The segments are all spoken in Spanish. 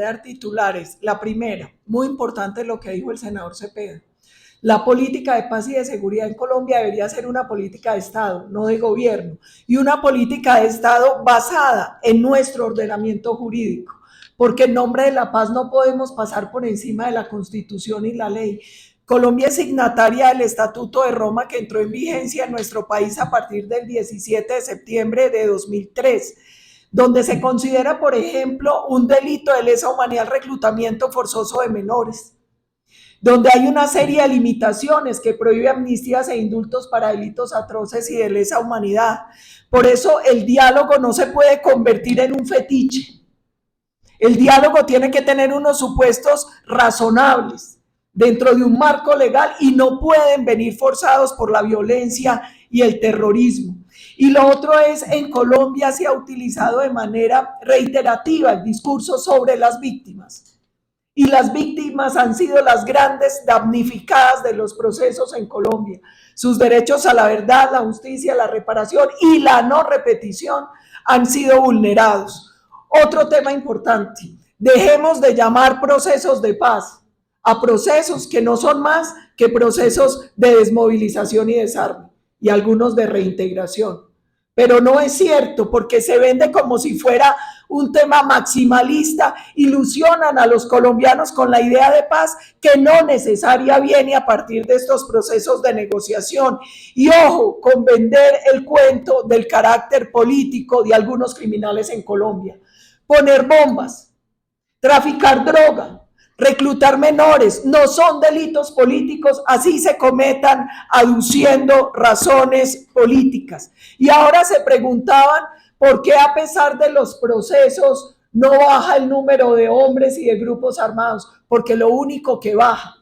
dar titulares. La primera, muy importante lo que dijo el senador Cepeda. La política de paz y de seguridad en Colombia debería ser una política de Estado, no de gobierno, y una política de Estado basada en nuestro ordenamiento jurídico, porque en nombre de la paz no podemos pasar por encima de la Constitución y la ley. Colombia es signataria del Estatuto de Roma que entró en vigencia en nuestro país a partir del 17 de septiembre de 2003, donde se considera, por ejemplo, un delito de lesa humanidad el reclutamiento forzoso de menores, donde hay una serie de limitaciones que prohíbe amnistías e indultos para delitos atroces y de lesa humanidad. Por eso el diálogo no se puede convertir en un fetiche. El diálogo tiene que tener unos supuestos razonables dentro de un marco legal y no pueden venir forzados por la violencia y el terrorismo. Y lo otro es, en Colombia se ha utilizado de manera reiterativa el discurso sobre las víctimas. Y las víctimas han sido las grandes damnificadas de los procesos en Colombia. Sus derechos a la verdad, la justicia, la reparación y la no repetición han sido vulnerados. Otro tema importante, dejemos de llamar procesos de paz a procesos que no son más que procesos de desmovilización y desarme, y algunos de reintegración. Pero no es cierto, porque se vende como si fuera un tema maximalista, ilusionan a los colombianos con la idea de paz que no necesaria viene a partir de estos procesos de negociación. Y ojo con vender el cuento del carácter político de algunos criminales en Colombia. Poner bombas, traficar droga, reclutar menores, no son delitos políticos, así se cometan aduciendo razones políticas. Y ahora se preguntaban por qué a pesar de los procesos no baja el número de hombres y de grupos armados, porque lo único que baja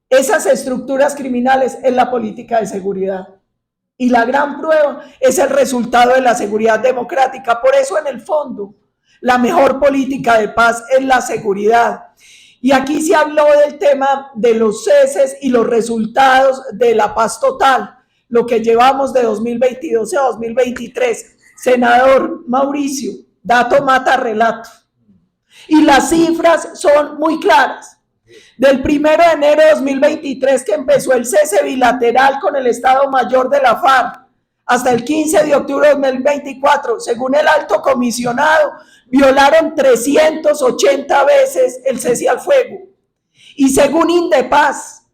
esas estructuras criminales es la política de seguridad. Y la gran prueba es el resultado de la seguridad democrática. Por eso, en el fondo, la mejor política de paz es la seguridad. Y aquí se habló del tema de los ceses y los resultados de la paz total, lo que llevamos de 2022 a 2023. Senador Mauricio, dato mata relato. Y las cifras son muy claras. Del 1 de enero de 2023, que empezó el cese bilateral con el Estado Mayor de la FARC, hasta el 15 de octubre de 2024, según el alto comisionado, violaron 380 veces el cese al fuego. Y según Indepaz,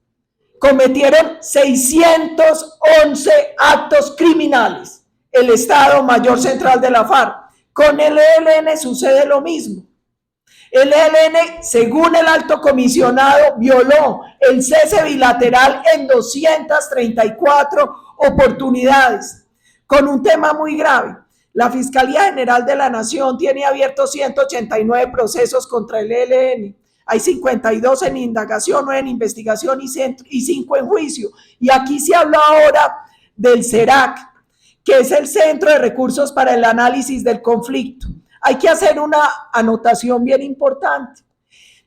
cometieron 611 actos criminales el Estado Mayor Central de la FARC. Con el ELN sucede lo mismo. El ELN, según el alto comisionado, violó el cese bilateral en 234 oportunidades, con un tema muy grave. La Fiscalía General de la Nación tiene abiertos 189 procesos contra el ELN. Hay 52 en indagación, 9 en investigación y 5 en juicio. Y aquí se habla ahora del CERAC, que es el Centro de Recursos para el Análisis del Conflicto. Hay que hacer una anotación bien importante.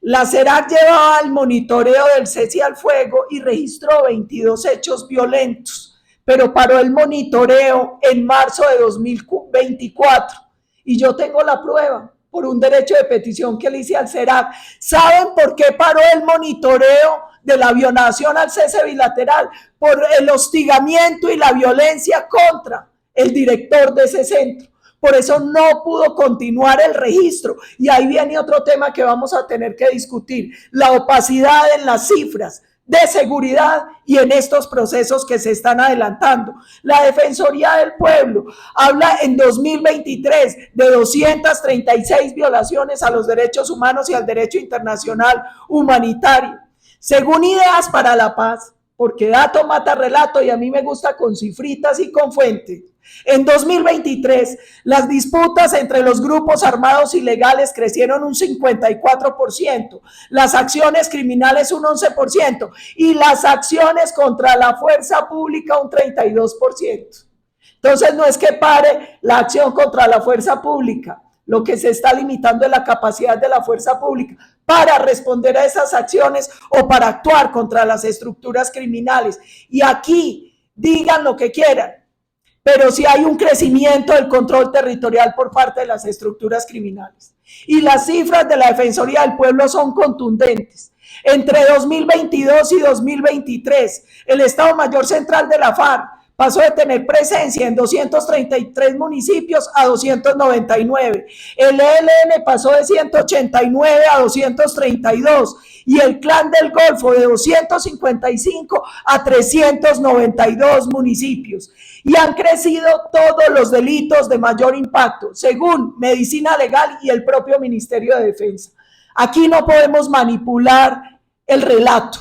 La CERAC llevaba el monitoreo del cese al fuego y registró 22 hechos violentos, pero paró el monitoreo en marzo de 2024. Y yo tengo la prueba por un derecho de petición que le hice al CERAC. ¿Saben por qué paró el monitoreo de la violación al cese bilateral? Por el hostigamiento y la violencia contra el director de ese centro. Por eso no pudo continuar el registro. Y ahí viene otro tema que vamos a tener que discutir: la opacidad en las cifras de seguridad y en estos procesos que se están adelantando. La Defensoría del Pueblo habla en 2023 de 236 violaciones a los derechos humanos y al derecho internacional humanitario. Según Ideas para la Paz, porque dato mata relato y a mí me gusta con cifritas y con fuentes, en 2023, las disputas entre los grupos armados ilegales crecieron un 54%, las acciones criminales un 11% y las acciones contra la fuerza pública un 32%. Entonces, no es que pare la acción contra la fuerza pública, lo que se está limitando es la capacidad de la fuerza pública para responder a esas acciones o para actuar contra las estructuras criminales. Y aquí digan lo que quieran, pero sí hay un crecimiento del control territorial por parte de las estructuras criminales. Y las cifras de la Defensoría del Pueblo son contundentes. Entre 2022 y 2023, el Estado Mayor Central de la FARC pasó de tener presencia en 233 municipios a 299. El ELN pasó de 189 a 232 y el Clan del Golfo de 255 a 392 municipios. Y han crecido todos los delitos de mayor impacto, según Medicina Legal y el propio Ministerio de Defensa. Aquí no podemos manipular el relato.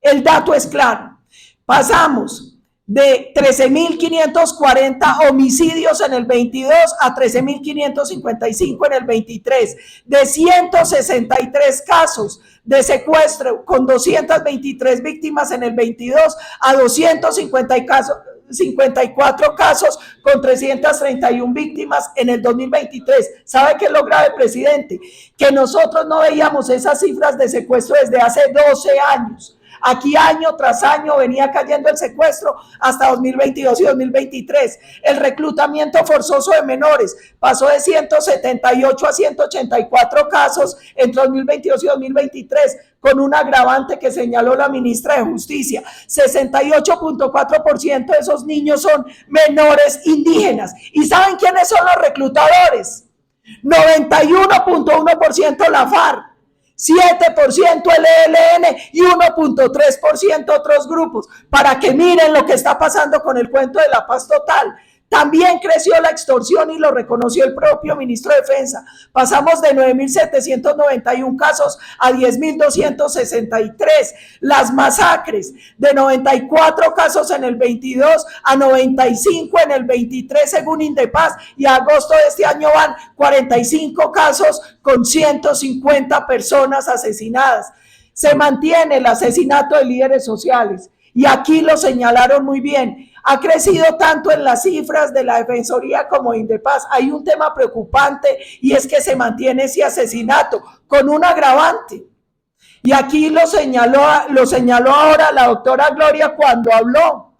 El dato es claro. Pasamos de 13.540 homicidios en el 22 a 13.555 en el 23, de 163 casos de secuestro con 223 víctimas en el 22 a 254 casos con 331 víctimas en el 2023. ¿Sabe qué es lo grave, presidente? Que nosotros no veíamos esas cifras de secuestro desde hace 12 años. Aquí año tras año venía cayendo el secuestro hasta 2022 y 2023. El reclutamiento forzoso de menores pasó de 178 a 184 casos entre 2022 y 2023, con un agravante que señaló la ministra de Justicia. 68.4% de esos niños son menores indígenas. ¿Y saben quiénes son los reclutadores? 91.1% la FARC. 7% el ELN y 1.3% otros grupos, para que miren lo que está pasando con el cuento de la paz total. También creció la extorsión y lo reconoció el propio ministro de Defensa. Pasamos de 9.791 casos a 10.263. Las masacres de 94 casos en el 22 a 95 en el 23 según Indepaz, y a agosto de este año van 45 casos con 150 personas asesinadas. Se mantiene el asesinato de líderes sociales y aquí lo señalaron muy bien. Ha crecido tanto en las cifras de la Defensoría como de Indepaz. Hay un tema preocupante y es que se mantiene ese asesinato con un agravante. Y aquí lo señaló ahora la doctora Gloria cuando habló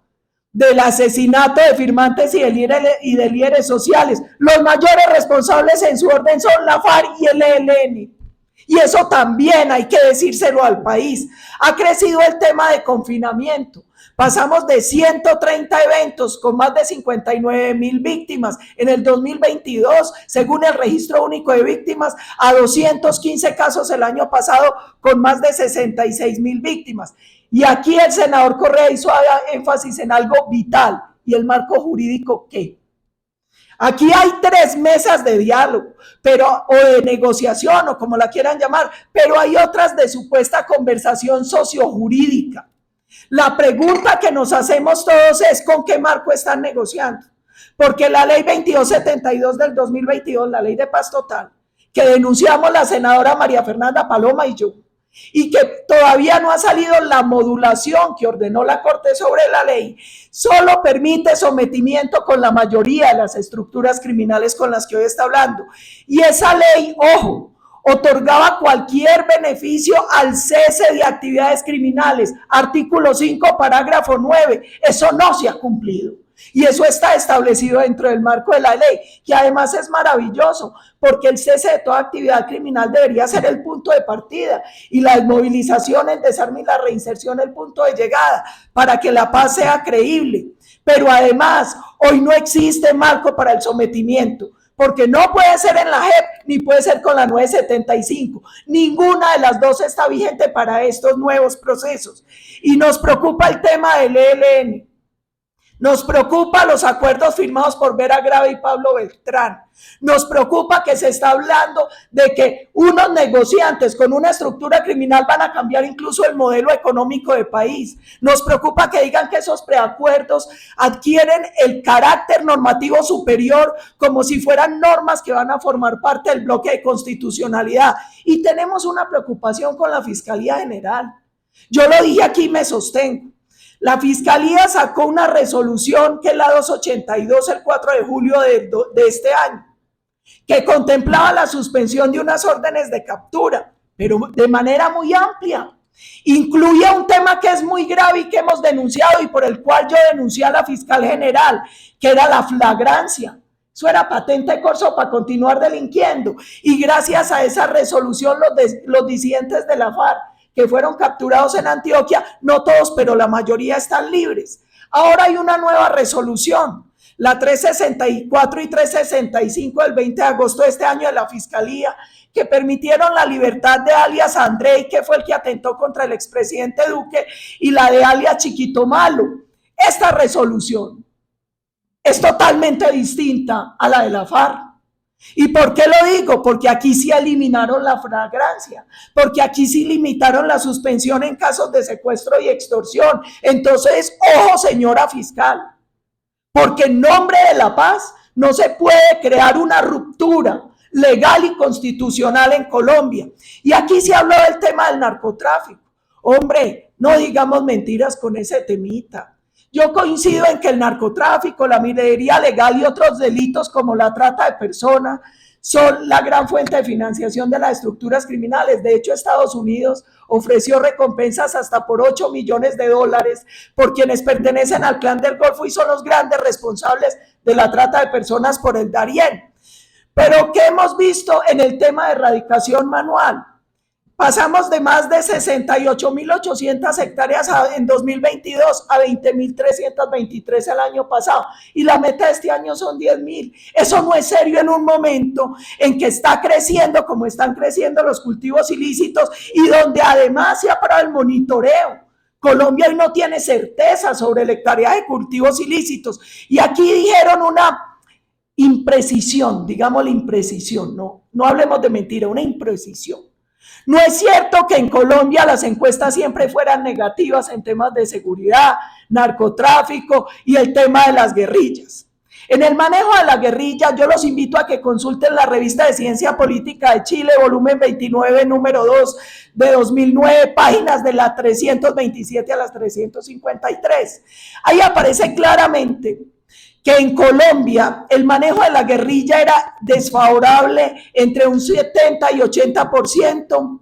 del asesinato de firmantes y de líderes sociales. Los mayores responsables en su orden son la FARC y el ELN. Y eso también hay que decírselo al país. Ha crecido el tema de confinamiento. Pasamos de 130 eventos con más de 59.000 víctimas en el 2022, según el Registro Único de Víctimas, a 215 casos el año pasado con más de 66.000 víctimas. Y aquí el senador Correa hizo énfasis en algo vital, y el marco jurídico, ¿qué? Aquí hay 3 mesas de diálogo, o de negociación, o como la quieran llamar, pero hay otras de supuesta conversación sociojurídica. La pregunta que nos hacemos todos es ¿con qué marco están negociando? Porque la ley 2272 del 2022, la ley de paz total, que denunciamos la senadora María Fernanda Paloma y yo, y que todavía no ha salido la modulación que ordenó la Corte sobre la ley, solo permite sometimiento con la mayoría de las estructuras criminales con las que hoy está hablando. Y esa ley, ojo, otorgaba cualquier beneficio al cese de actividades criminales. Artículo 5, parágrafo 9. Eso no se ha cumplido. Y eso está establecido dentro del marco de la ley, que además es maravilloso, porque el cese de toda actividad criminal debería ser el punto de partida y la desmovilización, el desarme y la reinserción el punto de llegada, para que la paz sea creíble. Pero además, hoy no existe marco para el sometimiento, porque no puede ser en la JEP ni puede ser con la 975. Ninguna de las dos está vigente para estos nuevos procesos. Y nos preocupa el tema del ELN. Nos preocupa los acuerdos firmados por Vera Grave y Pablo Beltrán. Nos preocupa que se está hablando de que unos negociantes con una estructura criminal van a cambiar incluso el modelo económico del país. Nos preocupa que digan que esos preacuerdos adquieren el carácter normativo superior como si fueran normas que van a formar parte del bloque de constitucionalidad. Y tenemos una preocupación con la Fiscalía General. Yo lo dije aquí y me sostengo. La Fiscalía sacó una resolución que es la 282 el 4 de julio de este año, que contemplaba la suspensión de unas órdenes de captura, pero de manera muy amplia. Incluye un tema que es muy grave y que hemos denunciado y por el cual yo denuncié a la fiscal general, que era la flagrancia. Eso era patente corso para continuar delinquiendo. Y gracias a esa resolución, los disidentes de la FARC que fueron capturados en Antioquia, no todos, pero la mayoría están libres. Ahora hay una nueva resolución, la 364 y 365 del 20 de agosto de este año de la Fiscalía, que permitieron la libertad de alias Andrei, que fue el que atentó contra el expresidente Duque, y la de alias Chiquito Malo. Esta resolución es totalmente distinta a la de la FARC. ¿Y por qué lo digo? Porque aquí sí eliminaron la flagrancia, porque aquí sí limitaron la suspensión en casos de secuestro y extorsión. Entonces, ojo, señora fiscal, porque en nombre de la paz no se puede crear una ruptura legal y constitucional en Colombia. Y aquí se habló del tema del narcotráfico. Hombre, no digamos mentiras con ese temita. Yo coincido en que el narcotráfico, la minería legal y otros delitos como la trata de personas son la gran fuente de financiación de las estructuras criminales. De hecho, Estados Unidos ofreció recompensas hasta por $8 millones por quienes pertenecen al clan del Golfo y son los grandes responsables de la trata de personas por el Darién. Pero ¿qué hemos visto en el tema de erradicación manual? Pasamos de más de 68.800 hectáreas en 2022 a 20.323 el año pasado. Y la meta de este año son 10.000. Eso no es serio en un momento en que está creciendo como están creciendo los cultivos ilícitos y donde además se ha parado el monitoreo. Colombia hoy no tiene certeza sobre el hectárea de cultivos ilícitos. Y aquí dijeron una imprecisión, digamos la imprecisión, no hablemos de mentira, una imprecisión. No es cierto que en Colombia las encuestas siempre fueran negativas en temas de seguridad, narcotráfico y el tema de las guerrillas. En el manejo de la guerrilla, yo los invito a que consulten la revista de Ciencia Política de Chile, volumen 29, número 2 de 2009, páginas de las 327 a las 353. Ahí aparece claramente que en Colombia el manejo de la guerrilla era desfavorable entre un 70 y 80%,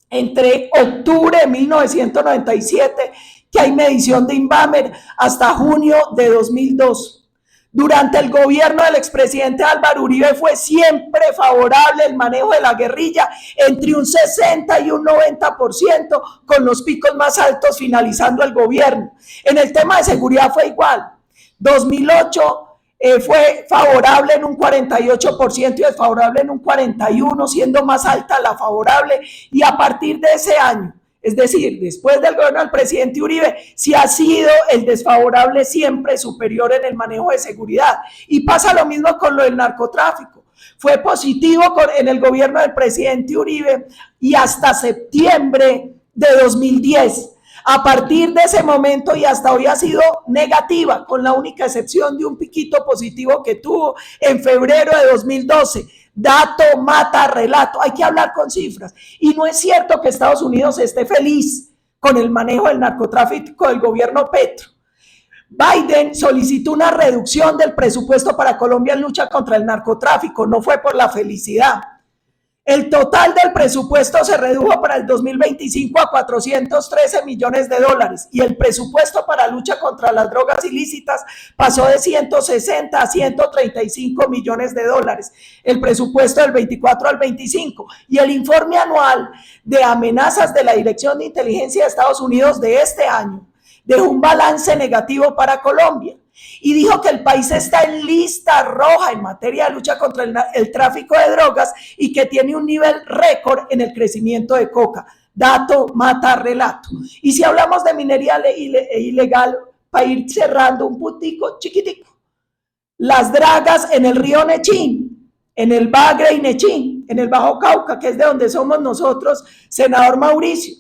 entre octubre de 1997, que hay medición de Inbamer, hasta junio de 2002. Durante el gobierno del expresidente Álvaro Uribe fue siempre favorable el manejo de la guerrilla, entre un 60 y un 90%, con los picos más altos finalizando el gobierno. En el tema de seguridad fue igual. 2008 fue favorable en un 48% y desfavorable en un 41%, siendo más alta la favorable. Y a partir de ese año, es decir, después del gobierno del presidente Uribe, sí ha sido el desfavorable siempre superior en el manejo de seguridad. Y pasa lo mismo con lo del narcotráfico. Fue positivo en el gobierno del presidente Uribe y hasta septiembre de 2010. A partir de ese momento y hasta hoy ha sido negativa, con la única excepción de un piquito positivo que tuvo en febrero de 2012. Dato mata relato, hay que hablar con cifras. Y no es cierto que Estados Unidos esté feliz con el manejo del narcotráfico del gobierno Petro. Biden solicitó una reducción del presupuesto para Colombia en lucha contra el narcotráfico, no fue por la felicidad. El total del presupuesto se redujo para el 2025 a $413 millones y el presupuesto para lucha contra las drogas ilícitas pasó de 160 a 135 millones de dólares, el presupuesto del 24 al 25, y el informe anual de amenazas de la Dirección de Inteligencia de Estados Unidos de este año dejó un balance negativo para Colombia. Y dijo que el país está en lista roja en materia de lucha contra el tráfico de drogas y que tiene un nivel récord en el crecimiento de coca. Dato mata relato. Y si hablamos de minería ilegal, para ir cerrando un puntico chiquitico, las dragas en el río Nechín, en el Bagre y Nechín, en el Bajo Cauca, que es de donde somos nosotros, senador Mauricio.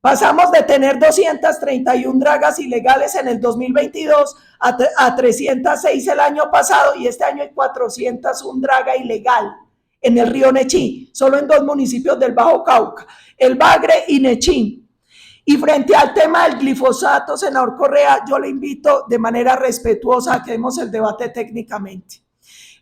Pasamos de tener 231 dragas ilegales en el 2022 a 306 el año pasado, y este año hay 401 draga ilegal en el río Nechí, solo en 2 municipios del Bajo Cauca, el Bagre y Nechí. Y frente al tema del glifosato, senador Correa, yo le invito de manera respetuosa a que demos el debate técnicamente.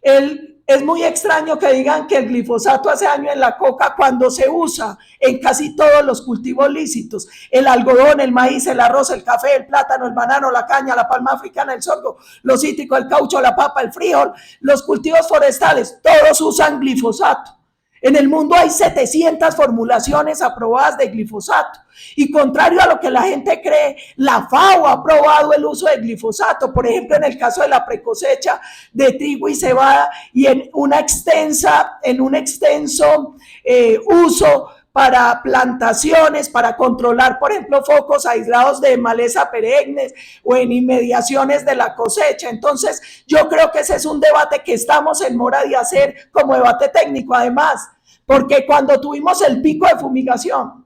Es muy extraño que digan que el glifosato hace daño en la coca cuando se usa en casi todos los cultivos lícitos: el algodón, el maíz, el arroz, el café, el plátano, el banano, la caña, la palma africana, el sorgo, los cítricos, el caucho, la papa, el frijol, los cultivos forestales, todos usan glifosato. En el mundo hay 700 formulaciones aprobadas de glifosato. Y contrario a lo que la gente cree, la FAO ha aprobado el uso de glifosato, por ejemplo, en el caso de la precosecha de trigo y cebada, y en un extenso uso para plantaciones, para controlar, por ejemplo, focos aislados de maleza perennes o en inmediaciones de la cosecha. Entonces, yo creo que ese es un debate que estamos en mora de hacer como debate técnico, además, porque cuando tuvimos el pico de fumigación,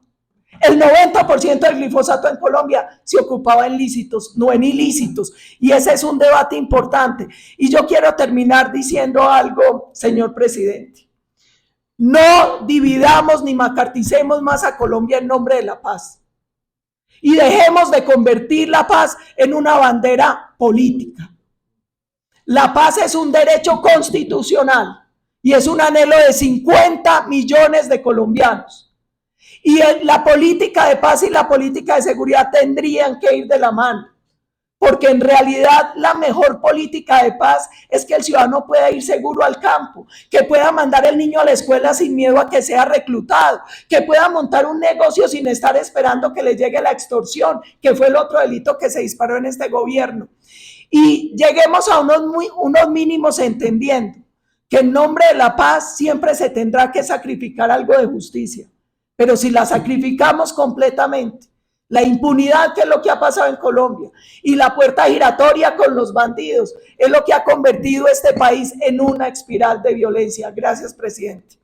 el 90% del glifosato en Colombia se ocupaba en lícitos, no en ilícitos, y ese es un debate importante. Y yo quiero terminar diciendo algo, señor presidente. No dividamos ni macarticemos más a Colombia en nombre de la paz. Y dejemos de convertir la paz en una bandera política. La paz es un derecho constitucional y es un anhelo de 50 millones de colombianos. Y la política de paz y la política de seguridad tendrían que ir de la mano. Porque en realidad la mejor política de paz es que el ciudadano pueda ir seguro al campo, que pueda mandar el niño a la escuela sin miedo a que sea reclutado, que pueda montar un negocio sin estar esperando que le llegue la extorsión, que fue el otro delito que se disparó en este gobierno. Y lleguemos a unos mínimos entendiendo que en nombre de la paz siempre se tendrá que sacrificar algo de justicia, pero si la sacrificamos completamente, la impunidad, que es lo que ha pasado en Colombia, y la puerta giratoria con los bandidos, es lo que ha convertido este país en una espiral de violencia. Gracias, presidente.